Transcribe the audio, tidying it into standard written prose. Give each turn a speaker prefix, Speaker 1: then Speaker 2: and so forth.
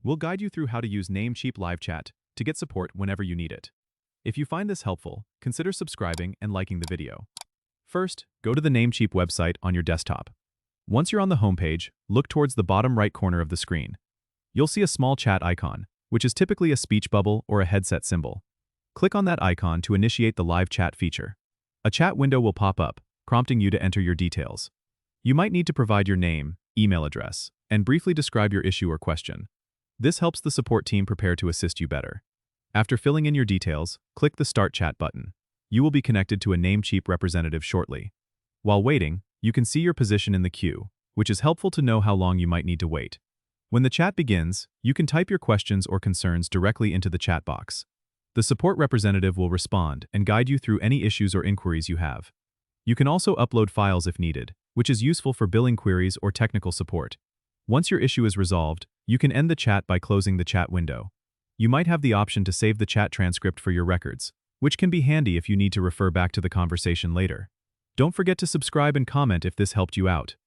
Speaker 1: We'll guide you through how to use Namecheap Live Chat to get support whenever you need it. If you find this helpful, consider subscribing and liking the video. First, go to the Namecheap website on your desktop. Once you're on the homepage, look towards the bottom right corner of the screen. You'll see a small chat icon, which is typically a speech bubble or a headset symbol. Click on that icon to initiate the live chat feature. A chat window will pop up, prompting you to enter your details. You might need to provide your name, email address, and briefly describe your issue or question. This helps the support team prepare to assist you better. After filling in your details, click the Start Chat button. You will be connected to a Namecheap representative shortly. While waiting, you can see your position in the queue, which is helpful to know how long you might need to wait. When the chat begins, you can type your questions or concerns directly into the chat box. The support representative will respond and guide you through any issues or inquiries you have. You can also upload files if needed, which is useful for billing queries or technical support. Once your issue is resolved, you can end the chat by closing the chat window. You might have the option to save the chat transcript for your records, which can be handy if you need to refer back to the conversation later. Don't forget to subscribe and comment if this helped you out.